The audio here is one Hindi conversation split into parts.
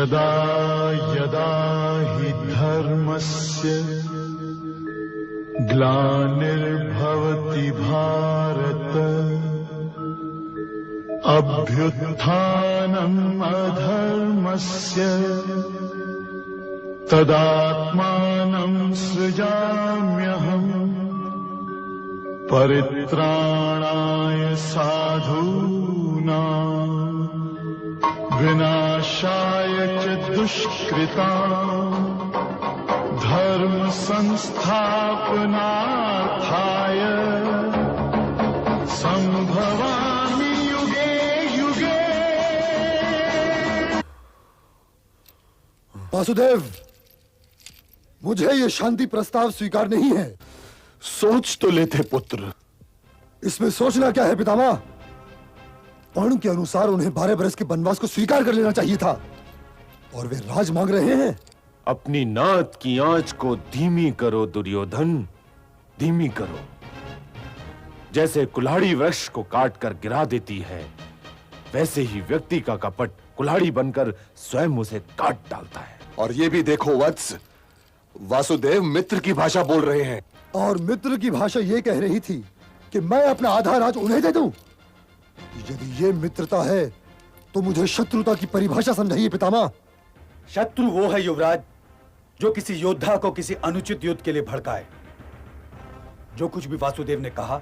यदा यदा हि धर्मस्य ग्लानिर्भवति भारत अभ्युत्थानम् अधर्मस्य तदात्मानं सृजाम्यहम् परित्राणाय साधूनां विनाशाय च दुष्कृताम् धर्म संस्थापनार्थाय संभवामि युगे युगे। वासुदेव, मुझे ये शांति प्रस्ताव स्वीकार नहीं है। सोच तो लेते पुत्र। इसमें सोचना क्या है पितामह? पर्ण के अनुसार उन्हें 12 बरस के वनवास को स्वीकार कर लेना चाहिए था, और वे राज मांग रहे हैं। अपनी नात की आंच को धीमी करो दुर्योधन, धीमी करो। जैसे कुल्हाड़ी वृक्ष को काटकर गिरा देती है, वैसे ही व्यक्ति का कपट कुल्हाड़ी बनकर स्वयं उसे काट डालता है। और ये भी देखो वत्स, वासुदेव मित्र की भाषा बोल रहे हैं। और मित्र की भाषा ये कह रही थी कि मैं अपना आधा राज उन्हें दे दूं। यदि ये मित्रता है तो मुझे शत्रुता की परिभाषा समझाइए पितामह। शत्रु वो है युवराज जो किसी योद्धा को किसी अनुचित युद्ध के लिए भड़काए। जो कुछ भी वासुदेव ने कहा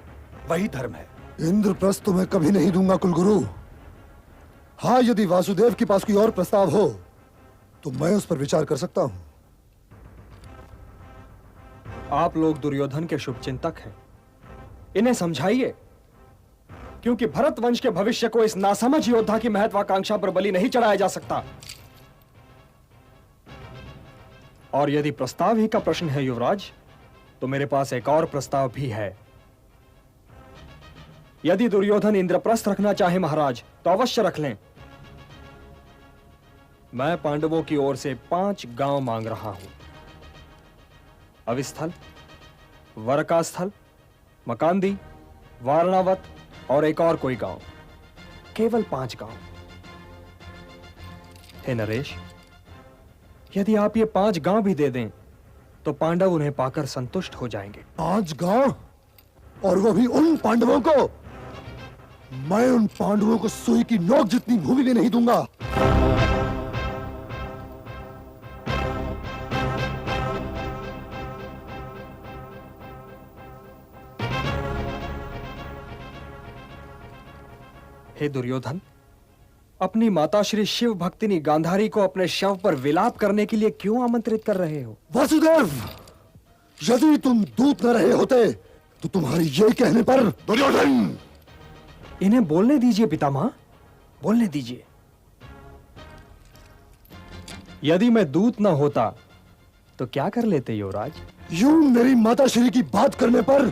वही धर्म है। इंद्रप्रस्थ तो मैं कभी नहीं दूंगा कुलगुरु। हाँ, यदि वासुदेव के पास कोई और प्रस्ताव हो तो मैं उस पर विचार कर सकता हूं। आप लोग दुर्योधन के शुभचिंतक हैं, इन्हें समझाइए, क्योंकि भरत वंश के भविष्य को इस नासमझ योद्धा की महत्वाकांक्षा पर बलि नहीं चढ़ाया जा सकता। और यदि प्रस्ताव ही का प्रश्न है युवराज, तो मेरे पास एक और प्रस्ताव भी है। यदि दुर्योधन इंद्रप्रस्थ रखना चाहे महाराज, तो अवश्य रख लें। मैं पांडवों की ओर से 5 गांव मांग रहा हूं। अविस्थल, वरकास्थल, मकांदी, वारणावत और एक और कोई गांव। केवल 5 गांव। हे नरेश, यदि आप ये 5 गांव भी दे दें तो पांडव उन्हें पाकर संतुष्ट हो जाएंगे। 5 गांव? और वो भी उन पांडवों को? मैं उन पांडवों को सुई की नोक जितनी भूमि भी नहीं दूंगा। हे दुर्योधन, अपनी माता श्री शिव भक्तिनी गांधारी को अपने शव पर विलाप करने के लिए क्यों आमंत्रित कर रहे हो? वासुदेव, यदि तुम दूत न रहे होते तो तुम्हारी ये कहने पर। दुर्योधन, इन्हें बोलने दीजिए पितामह, बोलने दीजिए। यदि मैं दूत न होता तो क्या कर लेते युवराज? यूं मेरी माता श्री की बात करने पर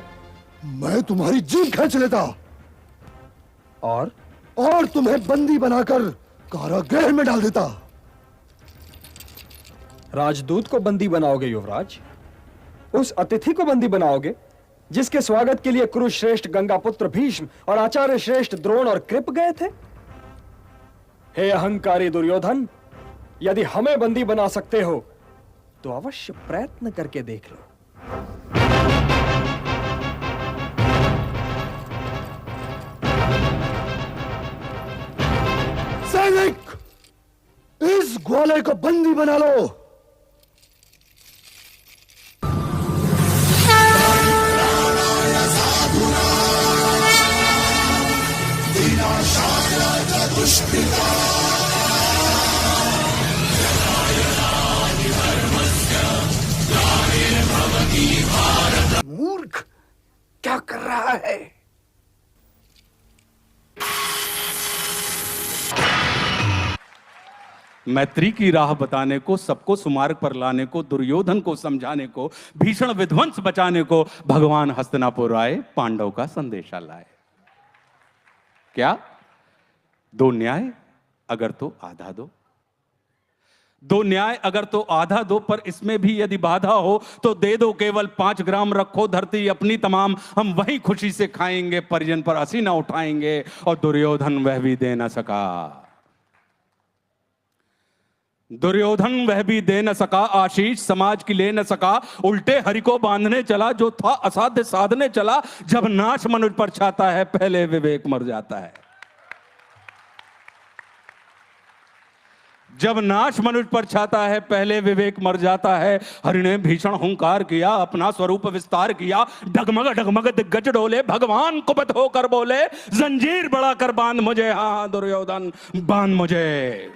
मैं तुम्हारी जीभ खींच लेता और तुम्हें बंदी बनाकर कारागृह में डाल देता। राजदूत को बंदी बनाओगे युवराज? उस अतिथि को बंदी बनाओगे जिसके स्वागत के लिए कुरुश्रेष्ठ गंगापुत्र भीष्म और आचार्य श्रेष्ठ द्रोण और कृप गए थे? हे अहंकारी दुर्योधन, यदि हमें बंदी बना सकते हो तो अवश्य प्रयत्न करके देख लो। सैनिक, इस ग्वाले को बंदी बना लो। मूर्ख, क्या कर रहा है? मैत्री की राह बताने को, सबको सुमार्ग पर लाने को, दुर्योधन को समझाने को, भीषण विध्वंस बचाने को भगवान हस्तिनापुर आए, पांडव का संदेशा लाए। क्या? 2 न्याय अगर तो आधा दो, 2 न्याय अगर तो आधा दो, पर इसमें भी यदि बाधा हो तो दे दो केवल 5 ग्राम, रखो धरती अपनी तमाम, हम वही खुशी से खाएंगे, परिजन पर हंसी ना उठाएंगे। और दुर्योधन वह भी दे ना सका। दुर्योधन वह भी दे न सका आशीष, समाज की ले न सका, उल्टे हरि को बांधने चला, जो था असाध्य साधने चला। जब नाश मनुष्य पर छाता है, पहले विवेक मर जाता है। जब नाश मनुष्य पर छाता है, पहले विवेक मर जाता है। हरि ने भीषण हुंकार किया, अपना स्वरूप विस्तार किया, डगमग डगमग दिग्गज डोले, भगवान कुपित होकर बोले, जंजीर बढ़ाकर बांध मुझे, हाँ दुर्योधन बांध मुझे।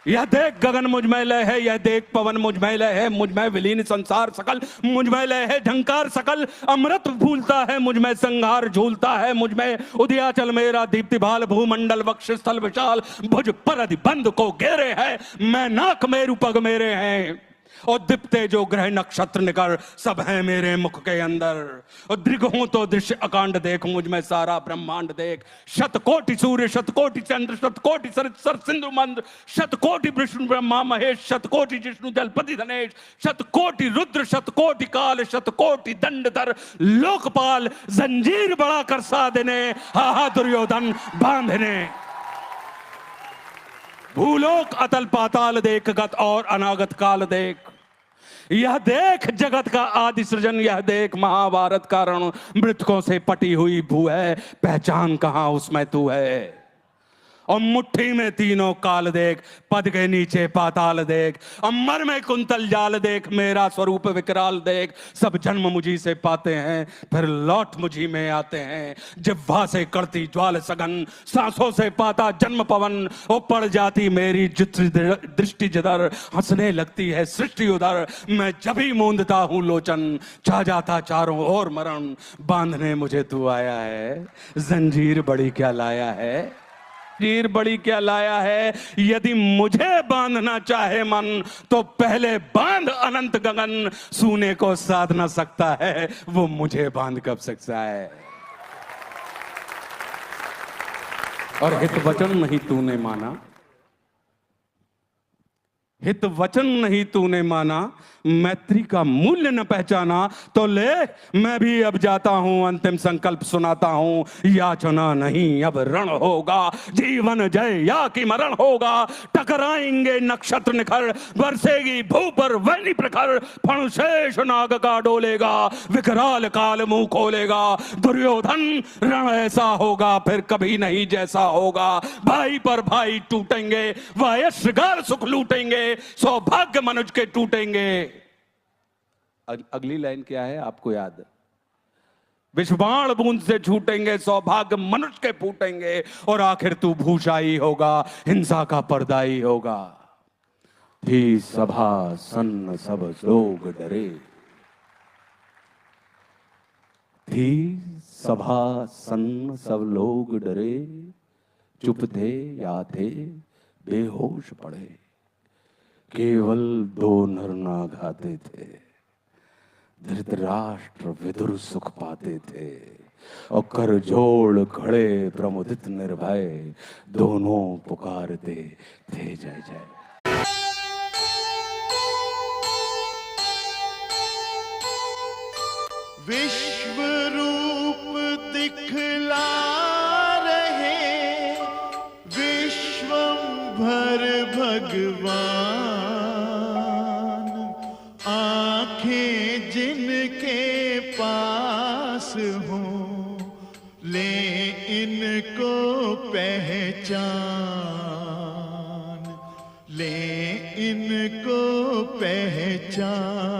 यह देख गगन मुझ में लय है, यह देख पवन मुझ में लय है, मुझ में विलीन संसार सकल, मुझ में लय है झंकार सकल। अमृत भूलता है मुझ में, संहार झूलता है मुझ में, उदयाचल मेरा दीप्ति भाल, भूमंडल वक्षस्थल विशाल, भुज परधि बंद को घेरे है, मैं नाक मेरु पग मेरे हैं, और दीप्ते जो ग्रह नक्षत्र निकर, सब है मेरे मुख के अंदर। और दृग हूं तो दृश्य अकांड देख, मुझ में सारा ब्रह्मांड देख। शतकोटि सूर्य, शतकोटि चंद्र, शतकोटि सर सिंधु मंद, शतकोटि विष्णु ब्रह्मा महेश, शतकोटि जिष्णु जलपति धनेश, शतकोटि रुद्र, शतकोटि काल, शतकोटि दंडधर लोकपाल, जंजीर बड़ा कर साधने, हा दुर्योधन बांधने। भूलोक अतल पाताल देख, गत और अनागत काल देख। यह देख जगत का आदि सृजन, यह देख महाभारत का रण, मृतकों से पटी हुई भू है, पहचान कहां उसमें तू है। और मुट्ठी में तीनों काल देख, पद के नीचे पाताल देख, अमर में कुंतल जाल देख, मेरा स्वरूप विकराल देख। सब जन्म मुझी से पाते हैं, फिर लौट मुझी में आते हैं। जिह्वा से करती ज्वाल सघन, सांसों से पाता जन्म पवन, वो पड़ जाती मेरी दृष्टि जिधर, हंसने लगती है सृष्टि उधर। मैं जब ही मूंदता हूं लोचन, छा जाता चारों ओर मरण। बांधने मुझे तू आया है, जंजीर बड़ी क्या लाया है, जंजीर बड़ी क्या लाया है। यदि मुझे बांधना चाहे मन, तो पहले बांध अनंत गगन। सूने को साध ना सकता है, वो मुझे बांध कब सकता है। और हित वचन नहीं तूने माना, हित वचन नहीं तूने माना, मैत्री का मूल्य न पहचाना, तो ले मैं भी अब जाता हूं, अंतिम संकल्प सुनाता हूं। याचना नहीं अब रण होगा, जीवन जय या कि मरण होगा। टकराएंगे नक्षत्र निखर, बरसेगी भू पर वैनी प्रखर। फणशेष नाग का डोलेगा, विकराल काल मुंह खोलेगा। दुर्योधन रण ऐसा होगा, फिर कभी नहीं जैसा होगा। भाई पर भाई टूटेंगे, वायस्गार सुख लूटेंगे, सौभाग्य मनुज के टूटेंगे। अगली लाइन क्या है आपको याद? विषबाण बूंद से छूटेंगे, सौभाग्य मनुष्य के फूटेंगे। और आखिर तू भूषाई होगा, हिंसा का पर्दाई होगा। थी सभा सन्न सब लोग डरे, थी सभा सन्न सब लोग डरे। चुप थे या थे बेहोश पड़े, केवल दो नर नाग आते थे। धृतराष्ट्र विदुर सुख पाते थे, और कर जोड़ खड़े प्रमुदित निर्भय। दोनों पुकारते थे जय जय। विश्व रूप दिखला रहे, विश्वंभर भगवान। आंखें जिनके पास हों, ले इनको पहचान, ले इनको पहचान।